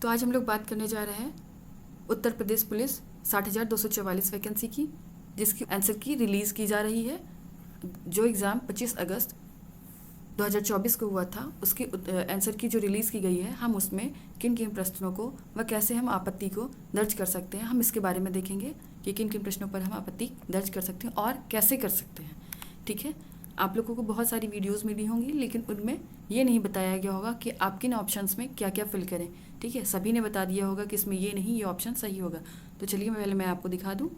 तो आज हम लोग बात करने जा रहे हैं उत्तर प्रदेश पुलिस 60,244 वैकेंसी की, जिसकी आंसर की रिलीज़ की जा रही है। जो एग्ज़ाम 25 अगस्त 2024 को हुआ था, उसकी आंसर की जो रिलीज़ की गई है, हम उसमें किन किन प्रश्नों को व कैसे हम आपत्ति को दर्ज कर सकते हैं, हम इसके बारे में देखेंगे कि किन किन प्रश्नों पर हम आपत्ति दर्ज कर सकते हैं और कैसे कर सकते हैं। ठीक है, आप लोगों को बहुत सारी वीडियोस मिली होंगी, लेकिन उनमें ये नहीं बताया गया होगा कि आप किन ऑप्शंस में क्या क्या फिल करें। ठीक है, सभी ने बता दिया होगा कि इसमें ये नहीं, ये ऑप्शन सही होगा। तो चलिए पहले मैं आपको दिखा दूँ।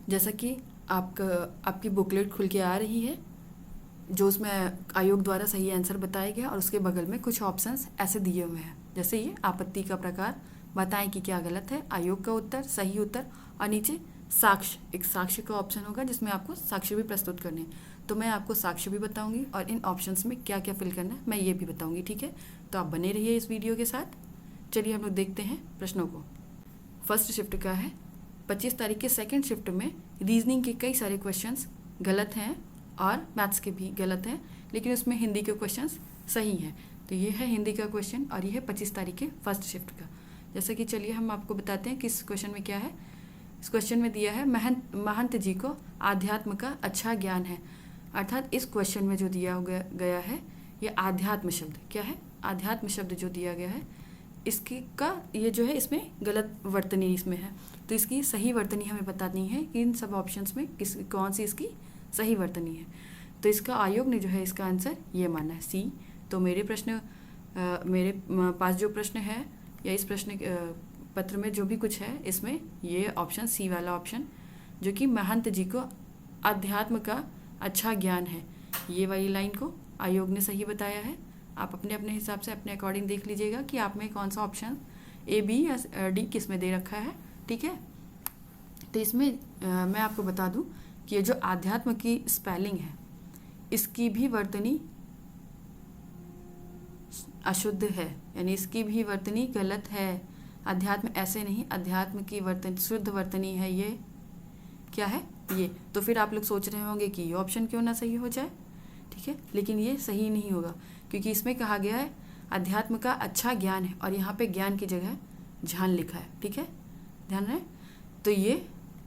जैसा कि आपकी बुकलेट खुल के आ रही है, जो उसमें आयोग द्वारा सही आंसर बताया गया, और उसके बगल में कुछ ऑप्शंस ऐसे दिए हुए हैं, जैसे ये आपत्ति का प्रकार, बताएं कि क्या गलत है, आयोग का उत्तर, सही उत्तर, और नीचे साक्ष्य, एक साक्ष्य का ऑप्शन होगा जिसमें आपको साक्ष्य भी प्रस्तुत करने हैं। तो मैं आपको साक्ष्य भी बताऊंगी और इन ऑप्शंस में क्या क्या फिल करना है मैं ये भी बताऊंगी। ठीक है, तो आप बने रहिए इस वीडियो के साथ। चलिए हम लोग देखते हैं प्रश्नों को। फर्स्ट शिफ्ट का है 25 तारीख के सेकेंड शिफ्ट में रीजनिंग के कई सारे क्वेश्चंस गलत हैं और मैथ्स के भी गलत हैं, लेकिन उसमें हिंदी के क्वेश्चंस सही हैं। तो ये है हिंदी का क्वेश्चन और ये है 25 तारीख के फर्स्ट शिफ्ट का। जैसा कि चलिए हम आपको बताते हैं कि इस क्वेश्चन में क्या है। इस क्वेश्चन में दिया है महंत जी को आध्यात्म का अच्छा ज्ञान है। अर्थात इस क्वेश्चन में जो दिया गया है, ये आध्यात्म शब्द क्या है, आध्यात्म शब्द जो दिया गया है, इसकी का ये जो है इसमें गलत वर्तनी इसमें है। तो इसकी सही वर्तनी हमें बतानी है कि इन सब ऑप्शंस में कौन सी इसकी सही वर्तनी है। तो इसका आयोग ने जो है इसका आंसर ये माना है सी। तो मेरे पास जो प्रश्न है या इस प्रश्न पत्र में जो भी कुछ है, इसमें ये ऑप्शन सी वाला ऑप्शन, जो कि महंत जी को अध्यात्म का अच्छा ज्ञान है, ये वाली लाइन को आयोग ने सही बताया है। आप अपने अपने हिसाब से अपने अकॉर्डिंग देख लीजिएगा कि आप में कौन सा ऑप्शन ए, बी या डी किस में दे रखा है। ठीक है, तो इसमें मैं आपको बता दूं कि ये जो आध्यात्म की स्पेलिंग है, इसकी भी वर्तनी अशुद्ध है, यानी इसकी भी वर्तनी गलत है। अध्यात्म ऐसे नहीं, अध्यात्म की वर्तनी शुद्ध वर्तनी है, ये क्या है ये। तो फिर आप लोग सोच रहे होंगे कि ये ऑप्शन क्यों ना सही हो जाए। ठीक है, लेकिन ये सही नहीं होगा, क्योंकि इसमें कहा गया है अध्यात्म का अच्छा ज्ञान है और यहाँ पे ज्ञान की जगह झान लिखा है। ठीक है, ध्यान रहे, तो ये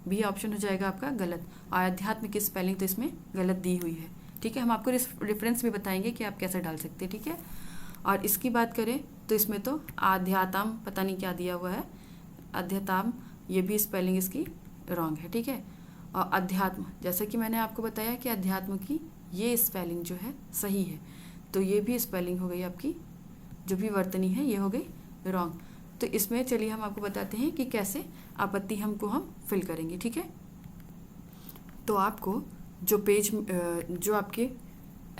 भी ऑप्शन हो जाएगा आपका गलत, और अध्यात्म की स्पेलिंग तो इसमें गलत दी हुई है। ठीक है, हम आपको रेफरेंस भी बताएंगे कि आप कैसे डाल सकते हैं। ठीक है, और इसकी बात करें तो इसमें तो आध्यात्म पता नहीं क्या दिया हुआ है, अध्यात्म, ये भी स्पेलिंग इसकी रॉन्ग है। ठीक है, और अध्यात्म, जैसा कि मैंने आपको बताया कि अध्यात्म की ये स्पेलिंग जो है सही है, तो ये भी स्पेलिंग हो गई आपकी, जो भी वर्तनी है ये हो गई रॉन्ग। तो इसमें चलिए हम आपको बताते हैं कि कैसे आपत्ति हम फिल करेंगे। ठीक है, तो आपको जो पेज जो आपके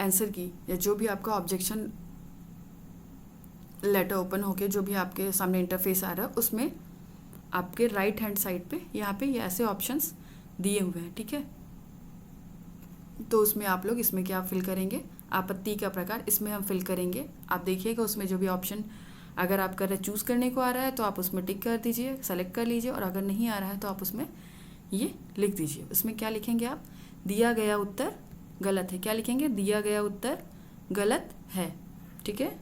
आंसर की या जो भी आपका ऑब्जेक्शन लेटर ओपन होके जो भी आपके सामने इंटरफेस आ रहा है, उसमें आपके राइट हैंड साइड पे यहाँ पे ये ऐसे ऑप्शंस दिए हुए हैं। ठीक है, तो उसमें आप लोग इसमें क्या फिल करेंगे, आपत्ति का प्रकार इसमें हम फिल करेंगे। आप देखिएगा उसमें जो भी ऑप्शन अगर आप कर रहे चूज़ करने को आ रहा है तो आप उसमें टिक कर दीजिए, सेलेक्ट कर लीजिए, और अगर नहीं आ रहा है तो आप उसमें ये लिख दीजिए। उसमें क्या लिखेंगे आप, दिया गया उत्तर गलत है, क्या लिखेंगे, दिया गया उत्तर गलत है। ठीक है,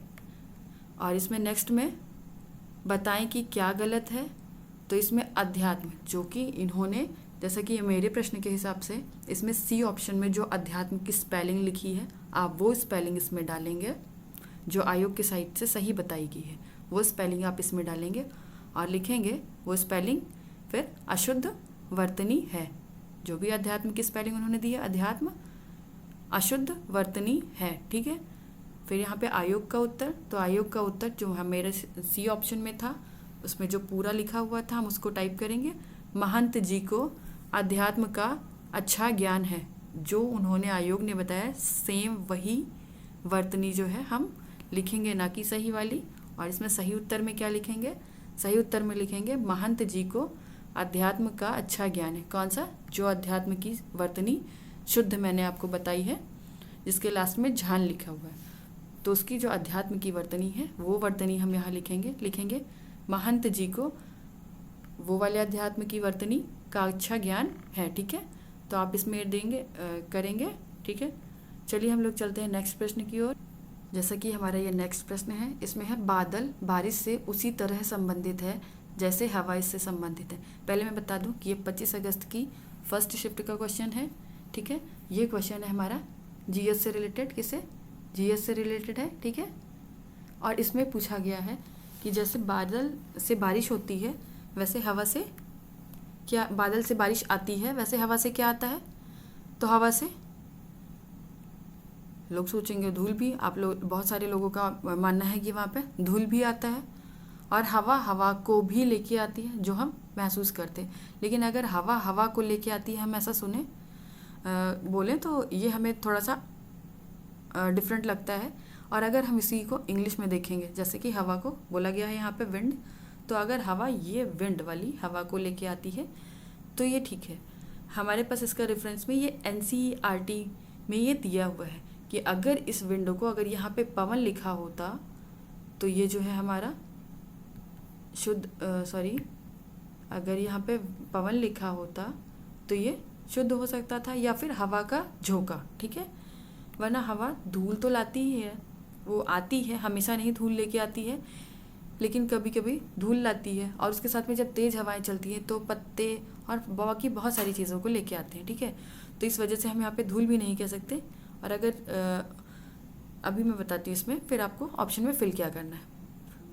और इसमें नेक्स्ट में बताएं कि क्या गलत है। तो इसमें अध्यात्म, जो कि इन्होंने, जैसा कि मेरे प्रश्न के हिसाब से इसमें सी ऑप्शन में जो अध्यात्म की स्पेलिंग लिखी है, आप वो स्पेलिंग इसमें डालेंगे जो आयोग की साइट से सही बताई गई है, वो स्पेलिंग आप इसमें डालेंगे और लिखेंगे वो स्पेलिंग फिर अशुद्ध वर्तनी है। जो भी अध्यात्म की स्पेलिंग उन्होंने दी है, अध्यात्म अशुद्ध वर्तनी है। ठीक है, फिर यहाँ पे आयोग का उत्तर, तो आयोग का उत्तर जो मेरे सी ऑप्शन में था, उसमें जो पूरा लिखा हुआ था हम उसको टाइप करेंगे, महंत जी को अध्यात्म का अच्छा ज्ञान है, जो उन्होंने आयोग ने बताया सेम वही वर्तनी जो है हम लिखेंगे, ना कि सही वाली। और इसमें सही उत्तर में क्या लिखेंगे, सही उत्तर में लिखेंगे महंत जी को अध्यात्म का अच्छा ज्ञान है। कौन सा, जो अध्यात्म की वर्तनी शुद्ध मैंने आपको बताई है, जिसके लास्ट में झान लिखा हुआ है, तो उसकी जो अध्यात्म की वर्तनी है वो वर्तनी हम यहाँ लिखेंगे महंत जी को वो वाले अध्यात्म की वर्तनी का अच्छा ज्ञान है। ठीक है, तो आप इसमें देंगे करेंगे। ठीक है, चलिए हम लोग चलते हैं नेक्स्ट प्रश्न की ओर। जैसा कि हमारा ये नेक्स्ट प्रश्न है, इसमें है बादल बारिश से उसी तरह संबंधित है जैसे हवा इससे संबंधित है। पहले मैं बता दूं कि ये 25 अगस्त की फर्स्ट शिफ्ट का क्वेश्चन है, ठीक है। ये क्वेश्चन है हमारा जीएस से रिलेटेड, किससे, जीएस से रिलेटेड है, ठीक है। और इसमें पूछा गया है कि जैसे बादल से बारिश होती है वैसे हवा से क्या, बादल से बारिश आती है वैसे हवा से क्या आता है, तो हवा से लोग सोचेंगे धूल भी, आप लोग बहुत सारे लोगों का मानना है कि वहाँ पे धूल भी आता है, और हवा को भी लेके आती है जो हम महसूस करते हैं। लेकिन अगर हवा को लेके आती है, हम ऐसा सुने बोलें तो ये हमें थोड़ा सा डिफरेंट लगता है। और अगर हम इसी को इंग्लिश में देखेंगे, जैसे कि हवा को बोला गया है यहाँ पे विंड, तो अगर हवा ये विंड वाली हवा को लेके आती है तो ये ठीक है। हमारे पास इसका रेफरेंस में ये एनसीईआरटी में ये दिया हुआ है कि अगर इस विंडो को, अगर यहाँ पे पवन लिखा होता तो ये जो है हमारा अगर यहाँ पे पवन लिखा होता तो ये शुद्ध हो सकता था, या फिर हवा का झोंका, ठीक है। वरना हवा धूल तो लाती ही है, वो आती है, हमेशा नहीं धूल लेके आती है, लेकिन कभी कभी धूल लाती है, और उसके साथ में जब तेज़ हवाएं चलती हैं तो पत्ते और बाकी बहुत सारी चीज़ों को लेके आते हैं, ठीक है। तो इस वजह से हम यहाँ पे धूल भी नहीं कह सकते। और अगर अभी मैं बताती हूँ इसमें, फिर आपको ऑप्शन में फिल क्या करना है,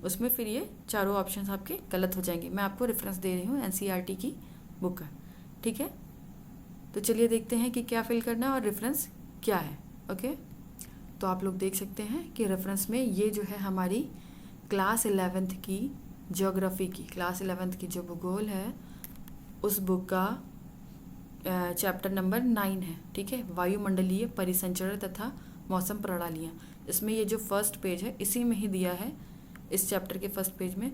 उसमें फिर ये चारों ऑप्शंस आपके गलत हो जाएंगे। मैं आपको रेफरेंस दे रही हूँ एनसीईआरटी की बुक का, ठीक है। तो चलिए देखते हैं कि क्या फिल करना है और रेफरेंस क्या है, ओके। तो आप लोग देख सकते हैं कि रेफरेंस में ये जो है हमारी क्लास 11th की ज्योग्राफी की, क्लास 11th की जो भूगोल है उस बुक का चैप्टर नंबर 9 है, ठीक है, वायुमंडलीय परिसंचरण तथा मौसम प्रणालियाँ। इसमें ये जो फर्स्ट पेज है इसी में ही दिया है, इस चैप्टर के फर्स्ट पेज में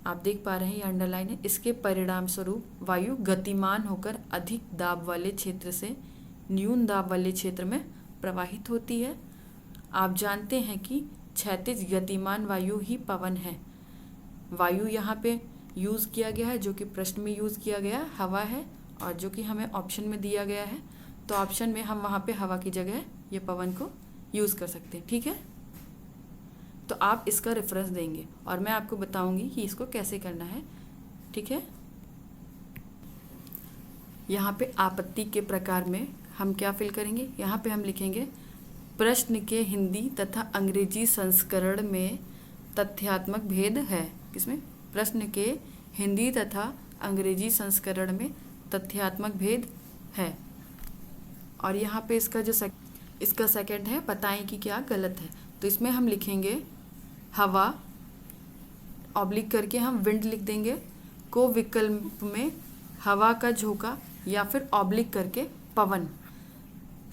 आप देख पा रहे हैं ये अंडरलाइन है। इसके परिणाम स्वरूप वायु गतिमान होकर अधिक दाब वाले क्षेत्र से न्यून दाब वाले क्षेत्र में प्रवाहित होती है। आप जानते हैं कि क्षैतिज गतिमान वायु ही पवन है। वायु यहाँ पे यूज़ किया गया है, जो कि प्रश्न में यूज़ किया गया हवा है, और जो कि हमें ऑप्शन में दिया गया है, तो ऑप्शन में हम वहाँ पे हवा की जगह ये पवन को यूज़ कर सकते हैं, ठीक है। तो आप इसका रेफरेंस देंगे और मैं आपको बताऊंगी कि इसको कैसे करना है, ठीक है। यहाँ पे आपत्ति के प्रकार में हम क्या फिल करेंगे, यहाँ पे हम लिखेंगे प्रश्न के हिंदी तथा अंग्रेजी संस्करण में तथ्यात्मक भेद है। किसमें, प्रश्न के हिंदी तथा अंग्रेजी संस्करण में तथ्यात्मक भेद है। और यहाँ पे इसका जो इसका सेकंड है, बताएं कि क्या गलत है। तो इसमें हम लिखेंगे हवा, ऑब्लिक करके हम विंड लिख देंगे, को विकल्प में हवा का झोंका, या फिर ऑब्लिक करके पवन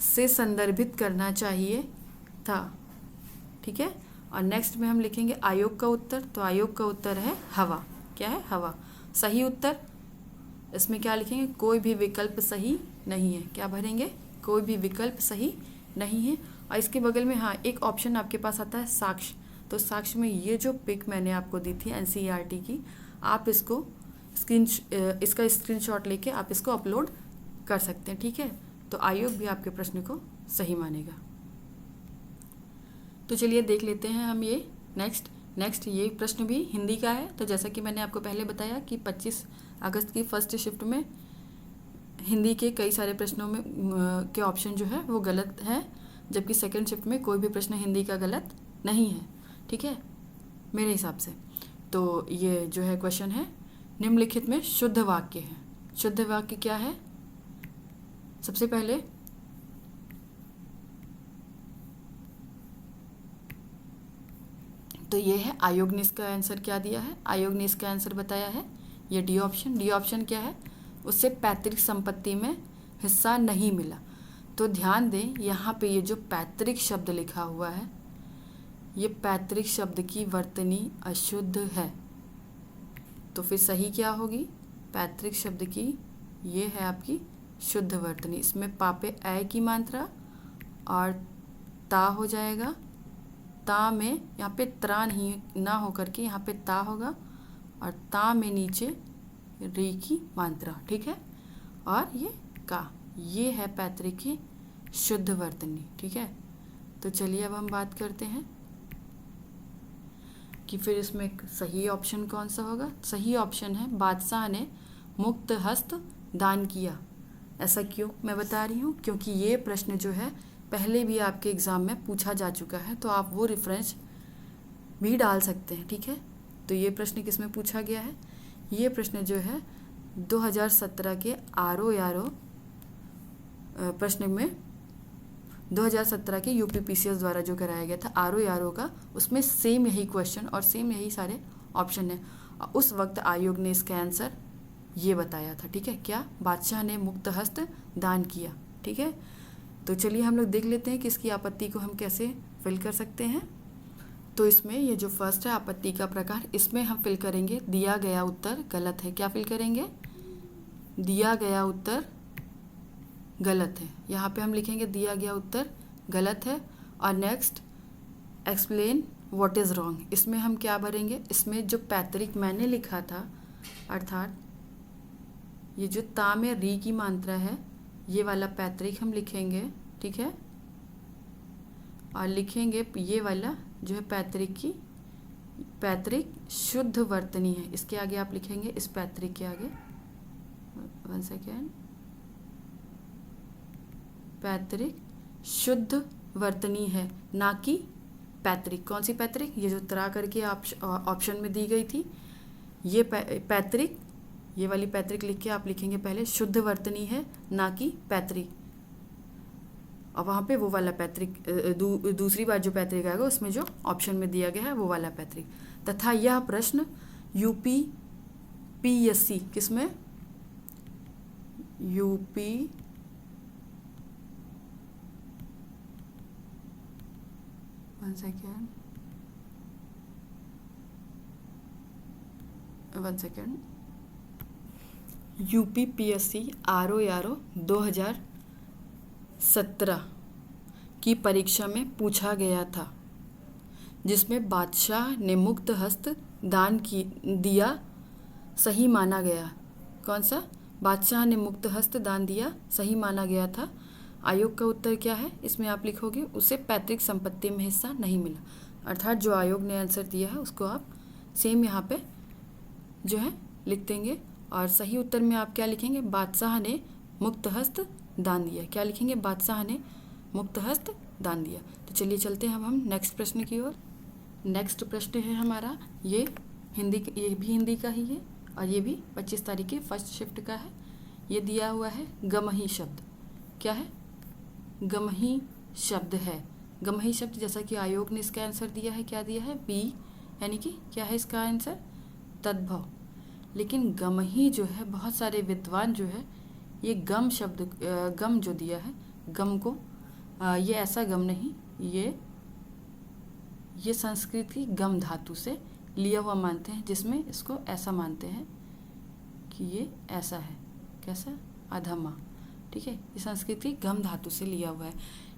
से संदर्भित करना चाहिए था, ठीक है। और नेक्स्ट में हम लिखेंगे आयोग का उत्तर, तो आयोग का उत्तर है हवा। क्या है, हवा। सही उत्तर इसमें क्या लिखेंगे, कोई भी विकल्प सही नहीं है। क्या भरेंगे, कोई भी विकल्प सही नहीं है। और इसके बगल में हाँ एक ऑप्शन आपके पास आता है साक्ष्य, तो साक्ष्य में ये जो पिक मैंने आपको दी थी एनसीईआरटी की, आप इसको इसका स्क्रीनशॉट लेके आप इसको अपलोड कर सकते हैं, ठीक है। तो आयोग भी आपके प्रश्न को सही मानेगा। तो चलिए देख लेते हैं हम ये नेक्स्ट ये प्रश्न भी हिंदी का है। तो जैसा कि मैंने आपको पहले बताया कि 25 अगस्त की फर्स्ट शिफ्ट में हिंदी के कई सारे प्रश्नों में के ऑप्शन जो है वो गलत है, जबकि सेकंड शिफ्ट में कोई भी प्रश्न हिंदी का गलत नहीं है, ठीक है, मेरे हिसाब से। तो ये जो है क्वेश्चन है, निम्नलिखित में शुद्ध वाक्य है। शुद्ध वाक्य क्या है, सबसे पहले तो ये है आयोग ने इसका आंसर क्या दिया है, आयोग ने इसका आंसर बताया है ये डी ऑप्शन। डी ऑप्शन क्या है, उससे पैतृक संपत्ति में हिस्सा नहीं मिला। तो ध्यान दें यहाँ पे ये जो पैतृक शब्द लिखा हुआ है, ये पैतृक शब्द की वर्तनी अशुद्ध है। तो फिर सही क्या होगी, पैतृक शब्द की ये है आपकी शुद्ध वर्तनी। इसमें पापे ऐ की मात्रा और ता हो जाएगा, ता में यहाँ पे त्रा नहीं ना हो करके यहाँ पे ता होगा, और ता में नीचे री की मात्रा, ठीक है, और ये का, ये है पैतृक की शुद्ध वर्तनी, ठीक है। तो चलिए अब हम बात करते हैं कि फिर इसमें सही ऑप्शन कौन सा होगा। सही ऑप्शन है बादशाह ने मुक्त हस्त दान किया। ऐसा क्यों मैं बता रही हूँ, क्योंकि ये प्रश्न जो है पहले भी आपके एग्ज़ाम में पूछा जा चुका है, तो आप वो रेफरेंस भी डाल सकते हैं। ठीक है, तो ये प्रश्न किस में पूछा गया है, ये प्रश्न जो है 2017 के RO प्रश्न में 2017 के UPPCS द्वारा जो कराया गया था RO का, उसमें सेम यही क्वेश्चन और सेम यही सारे ऑप्शन है। उस वक्त आयोग ने इसका आंसर ये बताया था। ठीक है, क्या, बादशाह ने मुक्त हस्त दान किया। ठीक है, तो चलिए हम लोग देख लेते हैं कि इसकी आपत्ति को हम कैसे फिल कर सकते हैं। तो इसमें ये जो फर्स्ट है आपत्ति का प्रकार, इसमें हम फिल करेंगे दिया गया उत्तर गलत है। क्या फिल करेंगे, दिया गया उत्तर गलत है। यहाँ पे हम लिखेंगे दिया गया उत्तर गलत है। और next explain what is wrong, इसमें हम क्या भरेंगे, इसमें जो पैतृक मैंने लिखा था, अर्थात ये जो ता में री की मात्रा है, ये वाला पैतृक हम लिखेंगे। ठीक है, और लिखेंगे ये वाला जो है पैतृक शुद्ध वर्तनी है, इसके आगे आप लिखेंगे, इस पैतृक के आगे, 1 सेकेंड, पैतृक शुद्ध वर्तनी है, ना कि पैतृक। कौन सी पैतृक, ये जो तरा करके ऑप्शन में दी गई थी, ये पैतृक, ये वाली पैतृक लिख के आप लिखेंगे पहले शुद्ध वर्तनी है, ना कि पैतृक। और वहाँ पे वो वाला पैतृक दूसरी बार जो पैतृक आएगा उसमें जो ऑप्शन में दिया गया है वो वाला पैतृक। तथा यह प्रश्न UPPSC किसमें, वन सेकेंड, UPPSC RO 2017 की परीक्षा में पूछा गया था, जिसमें बादशाह ने मुक्त हस्त दान दिया सही माना गया। कौन सा, बादशाह ने मुक्त हस्त दान दिया सही माना गया था। आयोग का उत्तर क्या है, इसमें आप लिखोगे उसे पैतृक संपत्ति में हिस्सा नहीं मिला। अर्थात जो आयोग ने आंसर दिया है उसको आप सेम यहाँ पे जो है लिख देंगे। और सही उत्तर में आप क्या लिखेंगे, बादशाह ने मुक्त हस्त दान दिया। क्या लिखेंगे, बादशाह ने मुक्त हस्त दान दिया। तो चलिए चलते हैं अब हम नेक्स्ट प्रश्न की ओर। नेक्स्ट प्रश्न है हमारा ये भी हिंदी का ही है, और ये भी 25 तारीख के फर्स्ट शिफ्ट का है। ये दिया हुआ है गमही शब्द। क्या है, गमही शब्द है। गमही शब्द जैसा कि आयोग ने इसका आंसर दिया है, क्या दिया है, बी, यानी कि क्या है इसका आंसर, तद्भव। लेकिन गमही जो है, बहुत सारे विद्वान जो है ये गम शब्द, गम जो दिया है, गम को ये ऐसा गम नहीं, ये संस्कृत की गम धातु से लिया हुआ मानते हैं, जिसमें इसको ऐसा मानते हैं कि ये ऐसा है, कैसा, अधमा। ठीक है, ये संस्कृत की गम धातु से लिया हुआ है।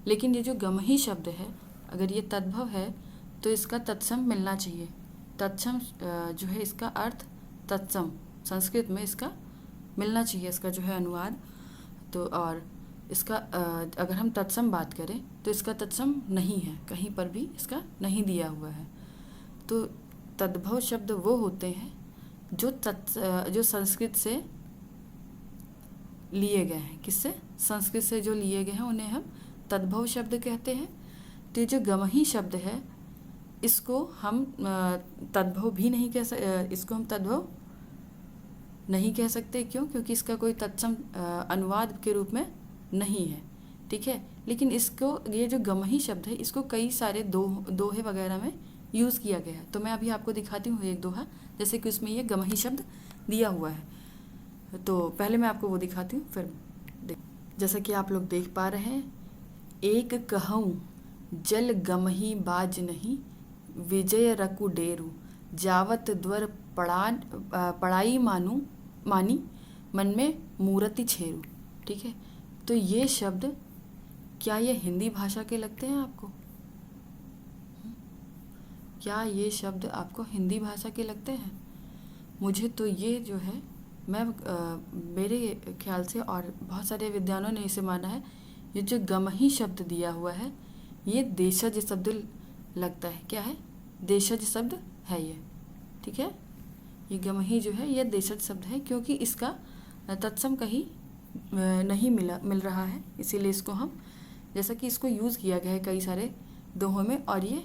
लेकिन ये जो गमही शब्द है, अगर ये तद्भव है तो इसका तत्सम मिलना चाहिए। तत्सम जो है इसका अर्थ तत्सम, संस्कृत में इसका मिलना चाहिए, इसका जो है अनुवाद। तो और इसका अगर हम तत्सम बात करें तो इसका तत्सम नहीं है, कहीं पर भी इसका नहीं दिया हुआ है। तो तद्भव शब्द वो होते हैं जो संस्कृत से लिए गए हैं। किससे, संस्कृत से जो लिए गए हैं उन्हें हम तद्भव शब्द कहते हैं। तो जो गमही शब्द है इसको हम तद्भव भी नहीं इसको हम तद्भव नहीं कह सकते। क्यों, क्योंकि इसका कोई तत्सम अनुवाद के रूप में नहीं है। ठीक है, लेकिन इसको, ये जो गमही शब्द है इसको कई सारे दोहे वगैरह में यूज़ किया गया है। तो मैं अभी आपको दिखाती हूँ एक दोहा, जैसे कि उसमें ये गमही शब्द दिया हुआ है। तो पहले मैं आपको वो दिखाती हूँ, फिर जैसा कि आप लोग देख पा रहे हैं, एक कहूँ जल गमही बाज नहीं, विजय रकु डेरू, जावत द्वर पढ़ाई मानी, मन में मूर्ति छेरू। ठीक है, तो ये शब्द क्या ये हिंदी भाषा के लगते हैं आपको? क्या ये शब्द आपको हिंदी भाषा के लगते हैं? मुझे तो ये जो है, मेरे ख्याल से और बहुत सारे विद्वानों ने इसे माना है, ये जो गमही शब्द दिया हुआ है ये देशज शब्द लगता है। क्या है? देशज शब्द है ये, ठीक है। ये गमही जो है ये देशज शब्द है, क्योंकि इसका तत्सम कहीं नहीं मिल रहा है, इसीलिए इसको हम, जैसा कि इसको यूज़ किया गया है कई सारे दोहों में, और ये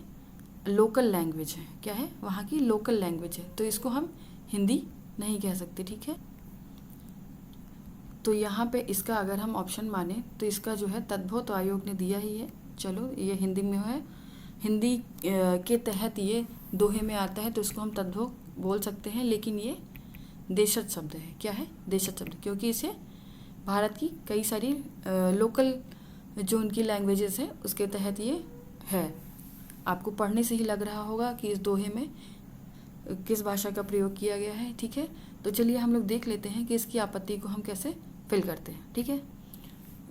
लोकल लैंग्वेज है, क्या है, वहाँ की लोकल लैंग्वेज है, तो इसको हम हिंदी नहीं कह सकते, ठीक है। तो यहाँ पे इसका अगर हम ऑप्शन माने तो इसका जो है तद्भव तो आयोग ने दिया ही है, चलो ये हिंदी में है, हिंदी के तहत ये दोहे में आता है, तो इसको हम तद्भव बोल सकते हैं, लेकिन ये देशज शब्द है, क्या है, देशज शब्द, क्योंकि इसे भारत की कई सारी लोकल जो उनकी लैंग्वेजेस हैं उसके तहत ये है। आपको पढ़ने से ही लग रहा होगा कि इस दोहे में किस भाषा का प्रयोग किया गया है, ठीक है। तो चलिए हम लोग देख लेते हैं कि इसकी आपत्ति को हम कैसे फिल करते हैं, ठीक है।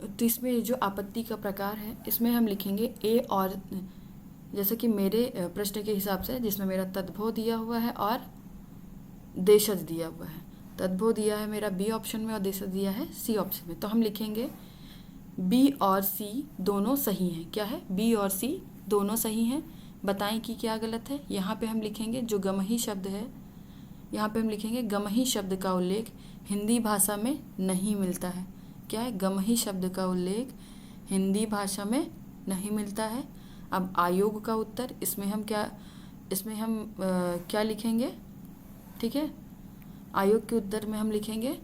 तो इसमें जो आपत्ति का प्रकार है, इसमें हम लिखेंगे ए और, जैसे कि मेरे प्रश्न के हिसाब से जिसमें मेरा तद्भव दिया हुआ है और देशज दिया हुआ है, तद्भव दिया है मेरा बी ऑप्शन में और देशज दिया है सी ऑप्शन में, तो हम लिखेंगे बी और सी दोनों सही हैं, क्या है, बी और सी दोनों सही हैं, बताएं कि क्या गलत है। यहाँ पे हम लिखेंगे जो गमही शब्द है, यहाँ पे हम लिखेंगे गमही शब्द का उल्लेख हिंदी भाषा में नहीं मिलता है, क्या है, गमही शब्द का उल्लेख हिंदी भाषा में नहीं मिलता है। अब आयोग का उत्तर, इसमें हम क्या लिखेंगे, ठीक है, आयोग के उत्तर में हम लिखेंगे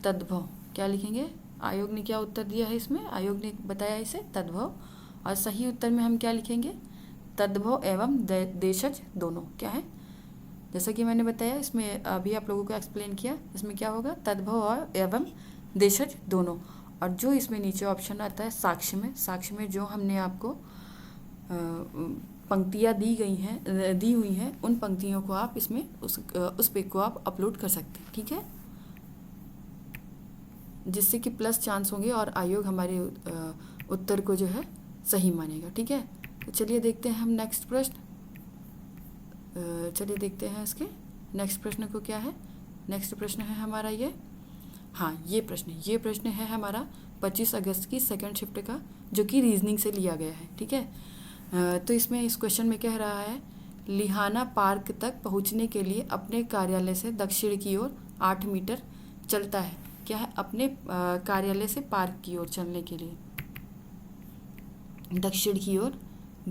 तद्भव, क्या लिखेंगे, आयोग ने क्या उत्तर दिया है इसमें, आयोग ने बताया इसे तद्भव, और सही उत्तर में हम क्या लिखेंगे, तद्भव एवं देशज दोनों, क्या है, जैसा कि मैंने बताया, इसमें अभी आप लोगों को एक्सप्लेन किया, इसमें क्या होगा, तद्भव और एवं देशज दोनों। और जो इसमें नीचे ऑप्शन आता है साक्ष्य में जो हमने आपको पंक्तियाँ दी हुई हैं, उन पंक्तियों को आप इसमें उस पे को आप अपलोड कर सकते हैं, ठीक है, जिससे कि प्लस चांस होंगे और आयोग हमारे उत्तर को जो है सही मानेगा, ठीक है। तो चलिए देखते हैं हम नेक्स्ट प्रश्न, चलिए देखते हैं इसके नेक्स्ट प्रश्न को क्या है। नेक्स्ट प्रश्न है हमारा ये, हाँ ये प्रश्न है हमारा 25 अगस्त की सेकंड शिफ्ट का, जो कि रीजनिंग से लिया गया है, ठीक है। तो इसमें इस क्वेश्चन में कह रहा है, लिहाना पार्क तक पहुंचने के लिए अपने कार्यालय से दक्षिण की ओर 8 मीटर चलता है, क्या है, अपने कार्यालय से पार्क की ओर चलने के लिए दक्षिण की ओर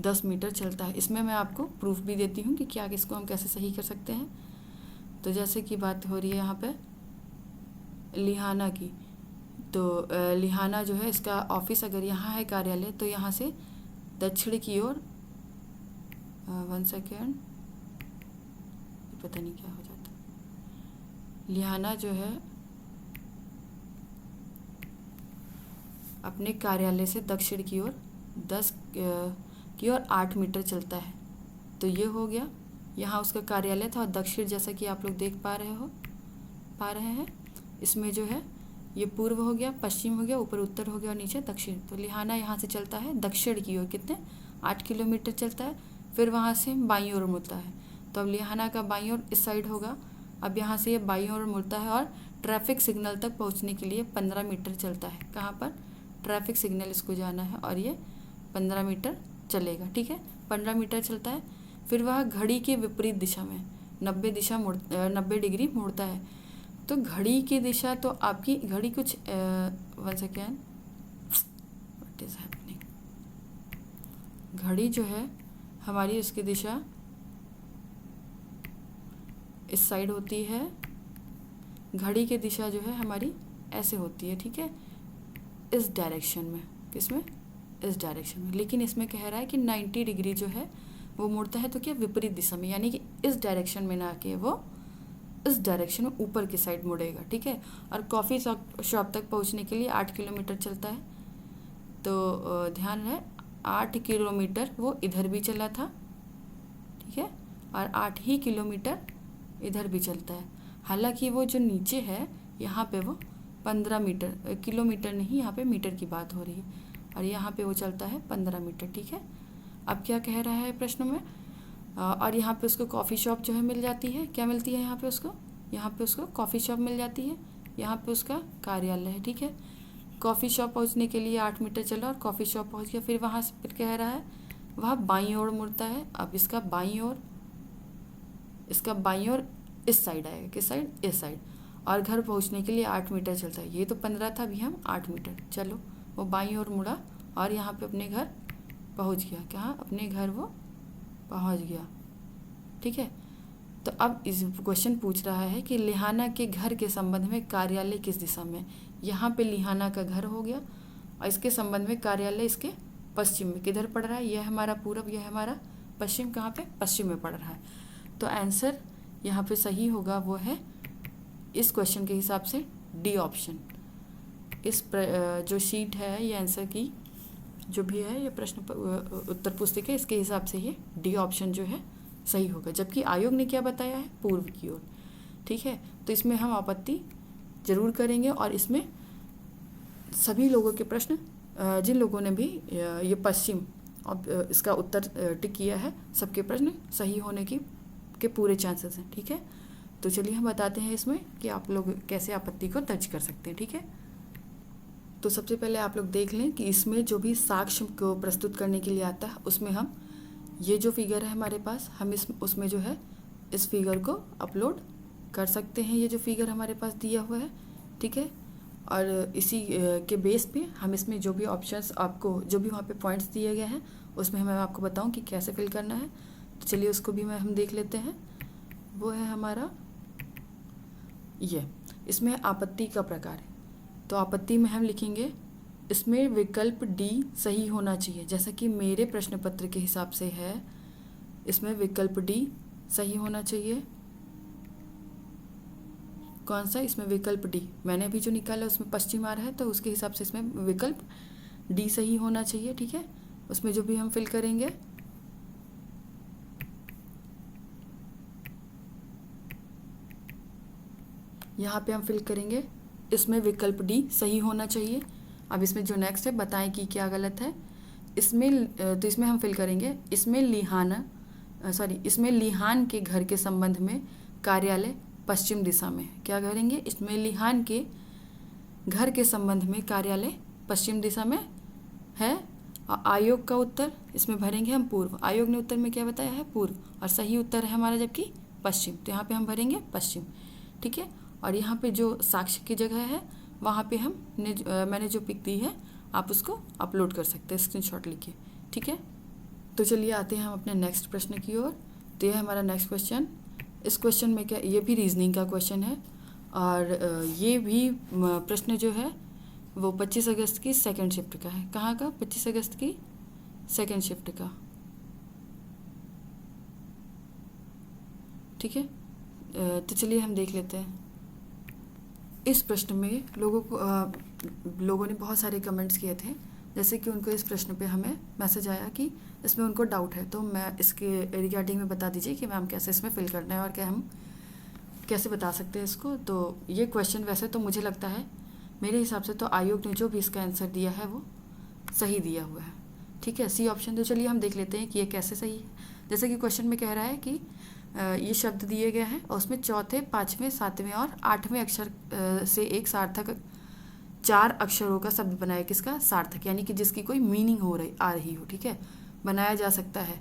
10 मीटर चलता है। इसमें मैं आपको प्रूफ भी देती हूँ कि क्या इसको हम कैसे सही कर सकते हैं। तो जैसे कि बात हो रही है यहाँ पे लिहाना की, तो लिहाना जो है इसका ऑफिस अगर यहाँ है कार्यालय, तो यहाँ से दक्षिण की ओर 1 सेकेंड, पता नहीं क्या हो जाता, लिहाना जो है अपने कार्यालय से दक्षिण की ओर 10 की ओर 8 मीटर चलता है, तो ये हो गया, यहाँ उसका कार्यालय था, और दक्षिण जैसा कि आप लोग देख पा रहे हैं, इसमें जो है ये पूर्व हो गया, पश्चिम हो गया, ऊपर उत्तर हो गया और नीचे दक्षिण। तो लिहाना यहाँ से चलता है दक्षिण की ओर, कितने 8 किलोमीटर चलता है, फिर वहाँ से बाईं ओर मुड़ता है, तो अब लिहाना का बाईं ओर इस साइड होगा। अब यहाँ से ये बाईं ओर मुड़ता है और ट्रैफिक सिग्नल तक पहुँचने के लिए 15 मीटर चलता है, कहाँ पर, ट्रैफिक सिग्नल इसको जाना है, और ये 15 मीटर चलेगा, ठीक है, 15 मीटर चलता है। फिर वह घड़ी के विपरीत दिशा में 90 डिग्री मुड़ता है, तो घड़ी की दिशा, तो आपकी घड़ी कुछ 1 सेकेंड, व्हाट इज हैपनिंग, घड़ी जो है हमारी इसकी दिशा इस साइड होती है, घड़ी की दिशा जो है हमारी ऐसे होती है, ठीक है, इस डायरेक्शन में, किसमें, इस डायरेक्शन में, लेकिन इसमें कह रहा है कि 90 डिग्री जो है वो मुड़ता है, तो क्या विपरीत दिशा में, यानी कि इस डायरेक्शन में ना के वो इस डायरेक्शन में ऊपर की साइड मुड़ेगा, ठीक है। और कॉफ़ी शॉप तक पहुंचने के लिए 8 किलोमीटर चलता है, तो ध्यान रहे 8 किलोमीटर वो इधर भी चला था, ठीक है, और 8 ही किलोमीटर इधर भी चलता है। हालांकि वो जो नीचे है यहाँ पे वो 15 मीटर, किलोमीटर नहीं, यहाँ पे मीटर की बात हो रही है, और यहाँ पे वो चलता है 15 मीटर, ठीक है। अब क्या कह रहा है प्रश्न में, और यहाँ पे उसको कॉफ़ी शॉप जो है मिल जाती है, क्या मिलती है यहाँ पे उसको कॉफ़ी शॉप मिल जाती है, यहाँ पे उसका कार्यालय है, ठीक है। कॉफ़ी शॉप पहुँचने के लिए 8 मीटर चला और कॉफ़ी शॉप पहुँच गया, फिर वहाँ से फिर कह रहा है वह बाईं ओर मुड़ता है। अब इसका बाईं ओर इसका बाईं ओर इस साइड आएगा, किस साइड, इस साइड। और घर पहुंचने के लिए 8 मीटर चलता है, ये तो 15 था, अभी हम 8 मीटर, चलो वो बाईं ओर मुड़ा और यहाँ पे अपने घर पहुंच गया। कहाँ, अपने घर वो पहुंच गया। ठीक है, तो अब इस क्वेश्चन पूछ रहा है कि लिहाना के घर के संबंध में कार्यालय किस दिशा में। यहाँ पे लिहाना का घर हो गया और इसके संबंध में कार्यालय इसके पश्चिम में, किधर पड़ रहा है, यह हमारा पूरब, यह हमारा पश्चिम, कहाँ पे, पश्चिम में पड़ रहा है। तो आंसर यहाँ पे सही होगा वो है इस क्वेश्चन के हिसाब से डी ऑप्शन। इस जो शीट है ये आंसर की जो भी है ये प्रश्न उत्तर पुस्तिका, इसके हिसाब से ये डी ऑप्शन जो है सही होगा। जबकि आयोग ने क्या बताया है, पूर्व की ओर। ठीक है, तो इसमें हम आपत्ति जरूर करेंगे और इसमें सभी लोगों के प्रश्न, जिन लोगों ने भी ये पश्चिम और इसका उत्तर टिक किया है, सबके प्रश्न सही होने के पूरे चांसेस हैं। ठीक है, तो चलिए हम बताते हैं इसमें कि आप लोग कैसे आपत्ति को दर्ज कर सकते हैं। ठीक है, तो सबसे पहले आप लोग देख लें कि इसमें जो भी साक्ष्य को प्रस्तुत करने के लिए आता है उसमें हम ये जो फिगर है हमारे पास, हम उसमें जो है इस फिगर को अपलोड कर सकते हैं, ये जो फिगर हमारे पास दिया हुआ है। ठीक है, और इसी के बेस पे हम इसमें जो भी ऑप्शंस आपको, जो भी वहाँ पे पॉइंट्स दिए गए हैं उसमें मैं आपको बताऊँ कि कैसे फिल करना है। तो चलिए उसको भी हम देख लेते हैं। वो है हमारा ये, इसमें आपत्ति का प्रकार है। तो आपत्ति में हम लिखेंगे इसमें विकल्प डी सही होना चाहिए, जैसा कि मेरे प्रश्न पत्र के हिसाब से है, इसमें विकल्प डी सही होना चाहिए। कौन सा, इसमें विकल्प डी, मैंने अभी जो निकाला उसमें पश्चिम आ रहा है तो उसके हिसाब से इसमें विकल्प डी सही होना चाहिए। ठीक है, उसमें जो भी हम फिल करेंगे यहाँ पे हम फिल करेंगे इसमें विकल्प डी सही होना चाहिए। अब इसमें जो नेक्स्ट है, बताएं कि क्या गलत है। इसमें तो इसमें हम फिल करेंगे इसमें इसमें लिहान के घर के संबंध में कार्यालय पश्चिम दिशा में। क्या करेंगे, इसमें लिहान के घर के संबंध में कार्यालय पश्चिम दिशा में है। और आयोग का उत्तर इसमें भरेंगे हम पूर्व। आयोग ने उत्तर में क्या बताया है, पूर्व, और सही उत्तर है हमारा जबकि पश्चिम, तो यहाँ पे हम भरेंगे पश्चिम। ठीक है, और यहाँ पे जो साक्ष्य की जगह है वहाँ पे मैंने जो पिक दी है आप उसको अपलोड कर सकते हैं स्क्रीनशॉट लेके। ठीक है, तो चलिए आते हैं हम अपने नेक्स्ट प्रश्न की ओर। तो यह है हमारा नेक्स्ट क्वेश्चन। इस क्वेश्चन में क्या, ये भी रीजनिंग का क्वेश्चन है और ये भी प्रश्न जो है वो 25 अगस्त की सेकेंड शिफ्ट का है। कहाँ का, 25 अगस्त की सेकेंड शिफ्ट का। ठीक है, तो चलिए हम देख लेते हैं। इस प्रश्न में लोगों ने बहुत सारे कमेंट्स किए थे, जैसे कि उनको इस प्रश्न पे हमें मैसेज आया कि इसमें उनको डाउट है, तो मैं इसके रिगार्डिंग में बता दीजिए कि मैम कैसे इसमें फिल करना है और क्या हम कैसे बता सकते हैं इसको। तो ये क्वेश्चन वैसे तो मुझे लगता है, मेरे हिसाब से तो आयोग ने जो भी इसका आंसर दिया है वो सही दिया हुआ है। ठीक है, सी ऑप्शन। तो चलिए हम देख लेते हैं कि ये कैसे सही है। जैसे कि क्वेश्चन में कह रहा है कि ये शब्द दिए गए हैं और उसमें चौथे, पाँचवें, सातवें और आठवें अक्षर से एक सार्थक 4 अक्षरों का शब्द बनाया, किसका, सार्थक, यानी कि जिसकी कोई मीनिंग आ रही हो। ठीक है, बनाया जा सकता है।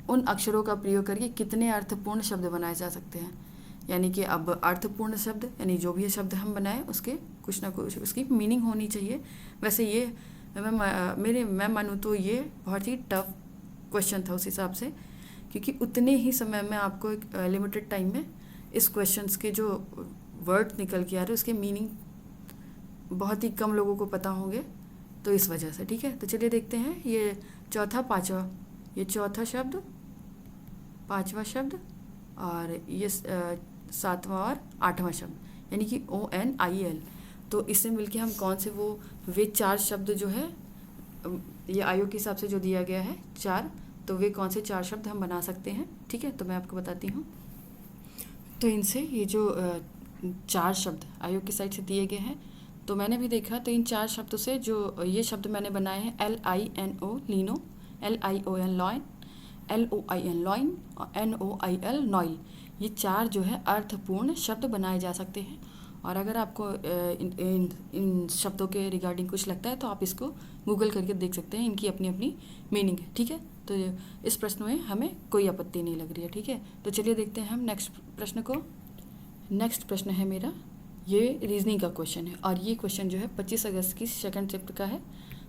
उन अक्षरों का प्रयोग करके कितने अर्थपूर्ण शब्द बनाए जा सकते हैं, यानी कि अब अर्थपूर्ण शब्द यानी जो भी शब्द हम बनाएं उसके कुछ ना कुछ उसकी मीनिंग होनी चाहिए। वैसे ये मैं मानूँ तो ये बहुत ही टफ क्वेश्चन था उस हिसाब से, क्योंकि उतने ही समय में आपको एक लिमिटेड टाइम में इस क्वेश्चंस के जो वर्ड निकल के आ रहे हैं उसके मीनिंग बहुत ही कम लोगों को पता होंगे, तो इस वजह से। ठीक है, तो चलिए देखते हैं। ये चौथा, पाँचवा, ये चौथा शब्द, पाँचवा शब्द और ये सातवां और आठवां शब्द, यानी कि ONIL। तो इससे मिलके हम कौन से वे 4 शब्द जो है ये आयोग के हिसाब से जो दिया गया है 4, तो वे कौन से 4 शब्द हम बना सकते हैं। ठीक है, तो मैं आपको बताती हूँ। तो इनसे ये जो 4 शब्द आयोग की साइड से दिए गए हैं, तो मैंने भी देखा, तो इन 4 शब्दों से जो ये शब्द मैंने बनाए हैं, LINO lino, LION lion, LOIN loin और NOIL नॉइल, ये 4 जो है अर्थपूर्ण शब्द बनाए जा सकते हैं। और अगर आपको इन शब्दों के रिगार्डिंग कुछ लगता है तो आप इसको गूगल करके देख सकते हैं, इनकी अपनी अपनी मीनिंग है। ठीक है, तो इस प्रश्न में हमें कोई आपत्ति नहीं लग रही है, ठीक है। तो चलिए देखते हैं हम नेक्स्ट प्रश्न को। नेक्स्ट प्रश्न है मेरा, ये रीजनिंग का क्वेश्चन है और ये क्वेश्चन जो है 25 अगस्त की सेकंड शिफ्ट का है।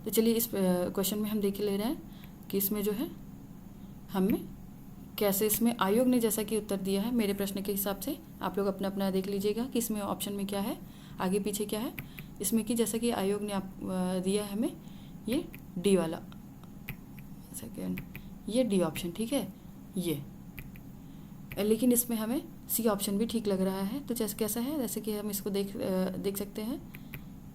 तो चलिए इस क्वेश्चन में हम देख ले रहे हैं कि इसमें जो है हमें कैसे, इसमें आयोग ने जैसा कि उत्तर दिया है मेरे प्रश्न के हिसाब से, आप लोग अपना अपना देख लीजिएगा कि इसमें ऑप्शन में क्या है, आगे पीछे क्या है। इसमें कि जैसा कि आयोग ने दिया है हमें ये डी वाला सेकेंड, ये डी ऑप्शन, ठीक है ये, लेकिन इसमें हमें सी ऑप्शन भी ठीक लग रहा है। तो जैसे कैसा है, जैसे कि हम इसको देख सकते हैं,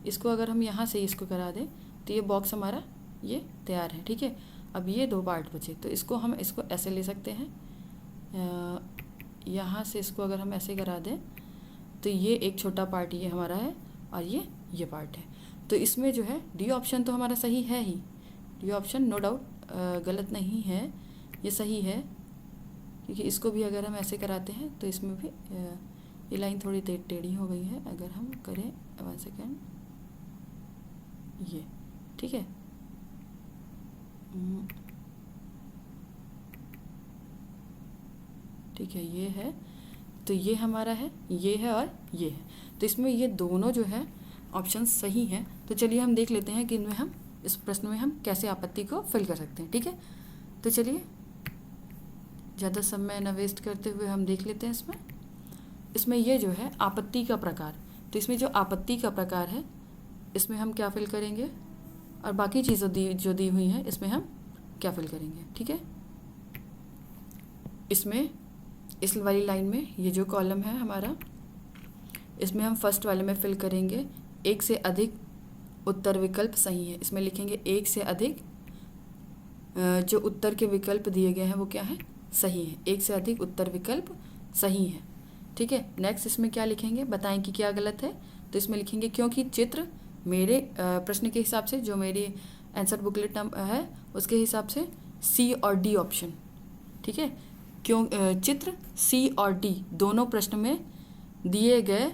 इसको अगर हम यहाँ से इसको करा दें तो ये बॉक्स हमारा ये तैयार है, ठीक है। अब ये 2 पार्ट बचे, तो इसको हम इसको ऐसे ले सकते हैं, यहाँ से इसको अगर हम ऐसे करा दें तो ये एक छोटा पार्ट ये हमारा है और ये पार्ट है। तो इसमें जो है डी ऑप्शन तो हमारा सही है ही, डी ऑप्शन नो डाउट गलत नहीं है, ये सही है, क्योंकि इसको भी अगर हम ऐसे कराते हैं तो इसमें भी ये लाइन थोड़ी टेढ़ी हो गई है। अगर हम करें 1 सेकेंड, ये ठीक है, ठीक है, ये है, तो ये हमारा है, ये है और ये है। तो इसमें ये दोनों जो है ऑप्शन सही हैं। तो चलिए हम देख लेते हैं कि इनमें हम इस प्रश्न में हम कैसे आपत्ति को फिल कर सकते हैं, ठीक है। तो चलिए ज़्यादा समय न वेस्ट करते हुए हम देख लेते हैं इसमें ये जो है आपत्ति का प्रकार, तो इसमें जो आपत्ति का प्रकार है इसमें हम क्या फिल करेंगे और बाकी चीज़ें जो दी हुई हैं इसमें हम क्या फिल करेंगे, ठीक है। इसमें इस वाली लाइन में ये जो कॉलम है हमारा, इसमें हम फर्स्ट वाले में फिल करेंगे 1 से अधिक उत्तर विकल्प सही है। इसमें लिखेंगे 1 से अधिक जो उत्तर के विकल्प दिए गए हैं वो क्या है, सही है, 1 से अधिक उत्तर विकल्प सही है, ठीक है। नेक्स्ट इसमें क्या लिखेंगे, बताएं कि क्या गलत है। तो इसमें लिखेंगे क्योंकि चित्र मेरे प्रश्न के हिसाब से, जो मेरी आंसर बुकलेट है उसके हिसाब से सी और डी ऑप्शन, ठीक है, क्यों चित्र सी और डी दोनों प्रश्न में दिए गए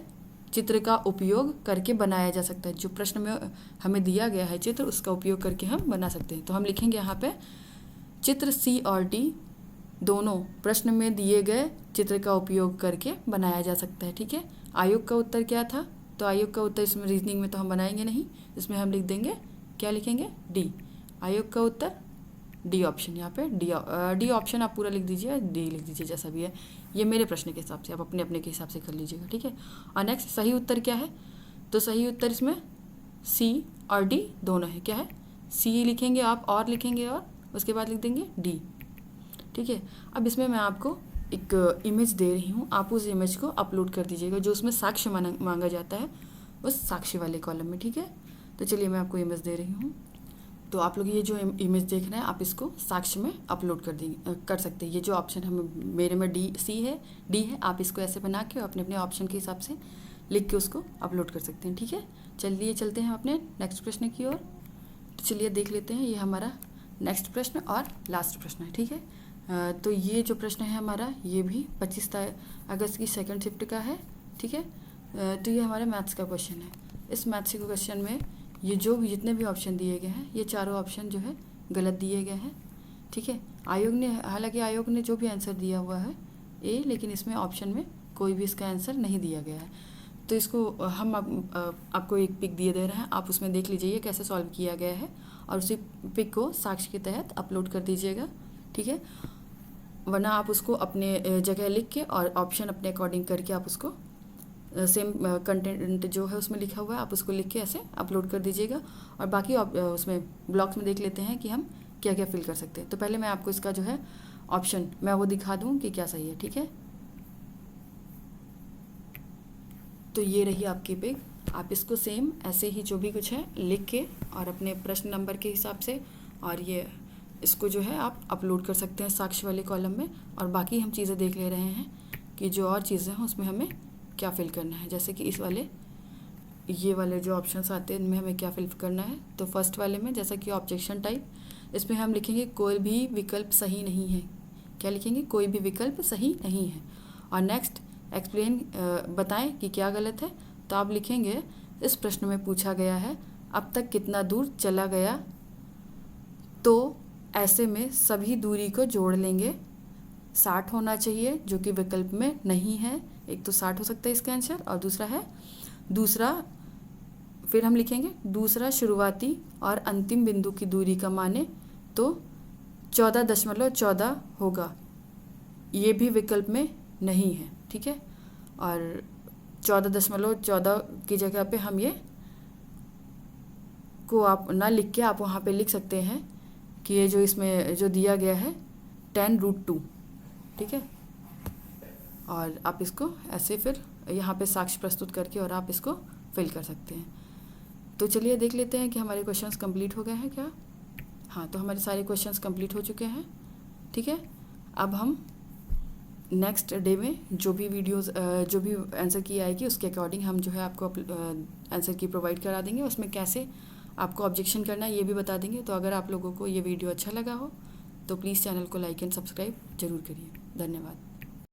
चित्र का उपयोग करके बनाया जा सकता है। जो प्रश्न में हमें दिया गया है चित्र, उसका उपयोग करके हम बना सकते हैं। तो हम लिखेंगे यहाँ पे चित्र सी और डी दोनों प्रश्न में दिए गए चित्र का उपयोग करके बनाया जा सकता है, ठीक है। आयोग का उत्तर क्या था, तो आयोग का उत्तर इसमें रीजनिंग में तो हम बनाएंगे नहीं, इसमें हम लिख देंगे, क्या लिखेंगे, डी। आयोग का उत्तर डी ऑप्शन, यहाँ पे डी ऑप्शन आप पूरा लिख दीजिए, डी लिख दीजिए, जैसा भी है। ये मेरे प्रश्न के हिसाब से, आप अपने अपने के हिसाब से कर लीजिएगा, ठीक है। और नेक्स्ट सही उत्तर क्या है, तो सही उत्तर इसमें सी और डी दोनों है। क्या है, सी लिखेंगे आप और लिखेंगे और उसके बाद लिख देंगे डी, ठीक है। अब इसमें मैं आपको एक इमेज दे रही हूँ, आप उस इमेज को अपलोड कर दीजिएगा, जो उसमें साक्ष्य मांगा जाता है उस साक्ष्य वाले कॉलम में, ठीक है। तो चलिए मैं आपको इमेज दे रही हूँ, तो आप लोग ये जो इमेज देख रहे हैं आप इसको साक्ष्य में अपलोड कर सकते हैं। ये जो ऑप्शन हमें मेरे में डी है, आप इसको ऐसे बना के अपने अपने ऑप्शन के हिसाब से लिख के उसको अपलोड कर सकते हैं, ठीक है। चलिए चलते हैं अपने नेक्स्ट प्रश्न की ओर। तो चलिए देख लेते हैं, ये हमारा नेक्स्ट प्रश्न और लास्ट प्रश्न है, ठीक है। तो ये जो प्रश्न है हमारा, ये भी 25 अगस्त की सेकंड शिफ्ट का है, ठीक है। तो ये हमारे मैथ्स का क्वेश्चन है। इस मैथ्स के क्वेश्चन में ये जो भी जितने भी ऑप्शन दिए गए हैं, ये चारों ऑप्शन जो है गलत दिए गए हैं, ठीक है। हालांकि आयोग ने जो भी आंसर दिया हुआ है ए, लेकिन इसमें ऑप्शन में कोई भी इसका आंसर नहीं दिया गया है। तो इसको हम आपको एक पिक दिए दे रहे हैं, आप उसमें देख लीजिए कैसे सॉल्व किया गया है और उसी पिक को साक्ष्य के तहत अपलोड कर दीजिएगा, ठीक है। वरना आप उसको अपने जगह लिख के और ऑप्शन अपने अकॉर्डिंग करके आप उसको सेम कंटेंट जो है उसमें लिखा हुआ है आप उसको लिख के ऐसे अपलोड कर दीजिएगा। और बाकी उसमें ब्लॉक्स में देख लेते हैं कि हम क्या क्या फिल कर सकते हैं। तो पहले मैं आपको इसका जो है ऑप्शन मैं वो दिखा दूँ कि क्या सही है, ठीक है। तो ये रही आपकी पिक, आप इसको सेम ऐसे ही जो भी कुछ है लिख के और अपने प्रश्न नंबर के हिसाब से और ये इसको जो है आप अपलोड कर सकते हैं साक्ष्य वाले कॉलम में। और बाकी हम चीज़ें देख ले रहे हैं कि जो और चीज़ें हैं उसमें हमें क्या फिल करना है। जैसे कि इस वाले ये वाले जो ऑप्शंस आते हैं इनमें हमें क्या फिल करना है। तो फर्स्ट वाले में जैसा कि ऑब्जेक्शन टाइप, इसमें हम लिखेंगे कोई भी विकल्प सही नहीं है। क्या लिखेंगे, कोई भी विकल्प सही नहीं है। और नेक्स्ट एक्सप्लेन, बताएं कि क्या गलत है। तो आप लिखेंगे इस प्रश्न में पूछा गया है अब तक कितना दूर चला गया तो ऐसे में सभी दूरी को जोड़ लेंगे। 60 होना चाहिए, जो कि विकल्प में नहीं है। एक तो 60 हो सकता है इसका आंसर, और दूसरा फिर हम लिखेंगे दूसरा शुरुआती और अंतिम बिंदु की दूरी का माने तो 14.14 होगा, ये भी विकल्प में नहीं है। ठीक है, और 14.14 की जगह पे हम ये को आप ना लिख के आप वहाँ पे लिख सकते हैं कि ये जो इसमें जो दिया गया है 10√2। ठीक है, और आप इसको ऐसे फिर यहाँ पे साक्ष्य प्रस्तुत करके और आप इसको फिल कर सकते हैं। तो चलिए देख लेते हैं कि हमारे क्वेश्चंस कंप्लीट हो गए हैं क्या। हाँ, तो हमारे सारे क्वेश्चंस कंप्लीट हो चुके हैं। ठीक है, अब हम नेक्स्ट डे में जो भी वीडियोस जो भी आंसर की आएगी उसके अकॉर्डिंग हम जो है आपको आंसर की प्रोवाइड करा देंगे। उसमें कैसे आपको ऑब्जेक्शन करना है ये भी बता देंगे। तो अगर आप लोगों को ये वीडियो अच्छा लगा हो तो प्लीज़ चैनल को लाइक एंड सब्सक्राइब ज़रूर करिए। धन्यवाद।